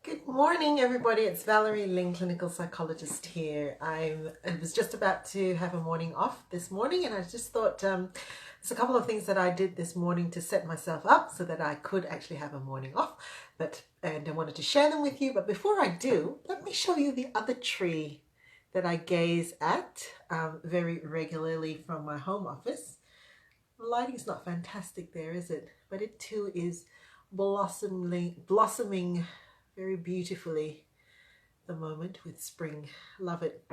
Good morning, everybody. It's Valerie Ling, clinical psychologist here. I was just about to have a morning off this morning, and I just thought there's a couple of things that I did this morning to set myself up so that I could actually have a morning off. And I wanted to share them with you. But before I do, let me show you the other tree that I gaze at very regularly from my home office. The lighting's not fantastic there, is it? But it too is blossoming very beautifully at the moment with spring. Love it.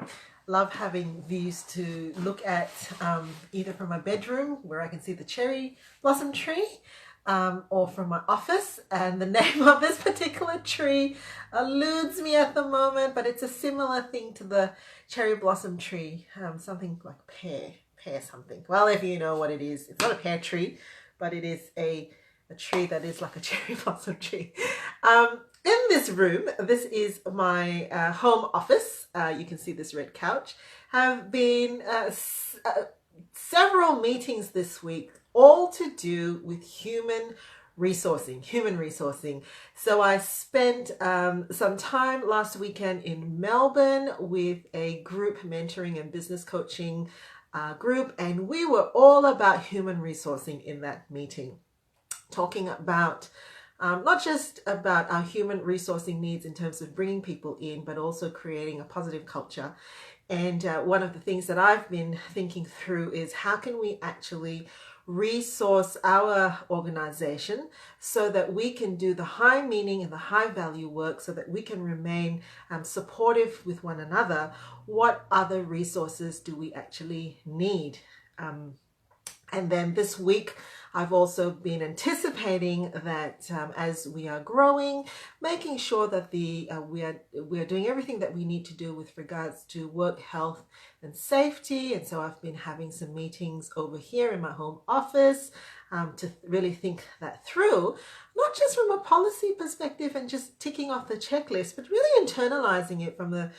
Love having views to look at either from my bedroom where I can see the cherry blossom tree or from my office. And the name of this particular tree eludes me at the moment, but it's a similar thing to the cherry blossom tree, something like pear something. Well, if you know what it is, it's not a pear tree, but it is a tree that is like a cherry blossom tree. In this room, this is my home office. You can see this red couch. Have been several meetings this week, all to do with human resourcing. So I spent some time last weekend in Melbourne with a group mentoring and business coaching group, and we were all about human resourcing in that meeting, talking about not just about our human resourcing needs in terms of bringing people in, but also creating a positive culture. And one of the things that I've been thinking through is how can we actually resource our organization so that we can do the high meaning and the high value work so that we can remain supportive with one another. What other resources do we actually need? And then this week, I've also been anticipating that as we are growing, making sure that we are doing everything that we need to do with regards to work health and safety. And so I've been having some meetings over here in my home office to really think that through, not just from a policy perspective and just ticking off the checklist, but really internalizing it from the,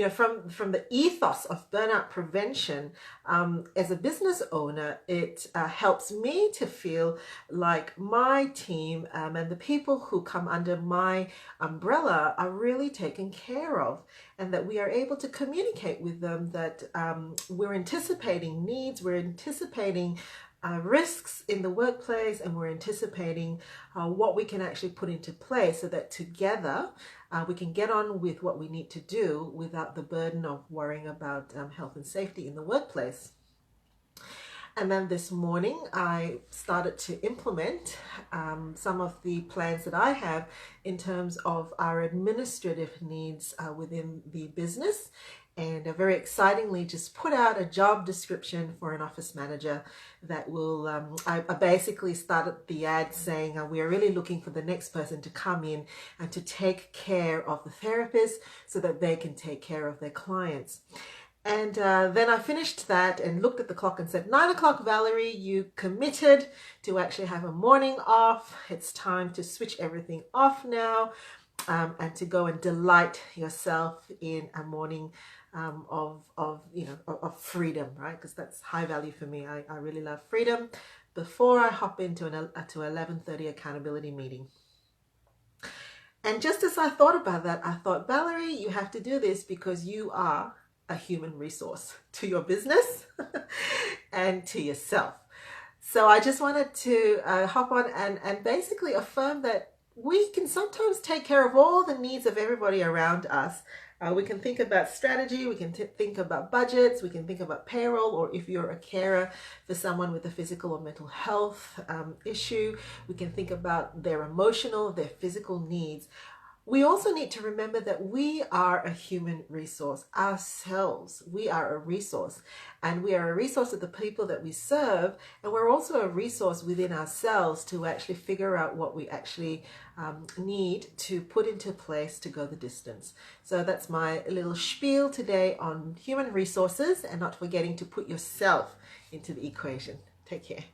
from the ethos of burnout prevention. As a business owner, it helps me to feel like my team and the people who come under my umbrella are really taken care of, and that we are able to communicate with them that we're anticipating needs, we're anticipating risks in the workplace, and we're anticipating what we can actually put into place so that together we can get on with what we need to do without the burden of worrying about health and safety in the workplace. And then this morning, I started to implement some of the plans that I have in terms of our administrative needs within the business. And very excitingly, just put out a job description for an office manager that will, I basically started the ad saying we are really looking for the next person to come in and to take care of the therapist so that they can take care of their clients. And then I finished that and looked at the clock and said, 9 o'clock, Valerie, you committed to actually have a morning off. It's time to switch everything off now and to go and delight yourself in a morning of freedom, right? Because that's high value for me. I really love freedom before I hop into to 11:30 accountability meeting. And just as I thought about that, I thought, Valerie, you have to do this because you are a human resource to your business and to yourself. So I just wanted to hop on and basically affirm that we can sometimes take care of all the needs of everybody around us. We can think about strategy, we can think about budgets, we can think about payroll, or if you're a carer for someone with a physical or mental health issue, we can think about their emotional, their physical needs. We also need to remember that we are a human resource ourselves. We are a resource, and we are a resource to the people that we serve, and we're also a resource within ourselves to actually figure out what we actually need to put into place to go the distance. So that's my little spiel today on human resources, and not forgetting to put yourself into the equation. Take care.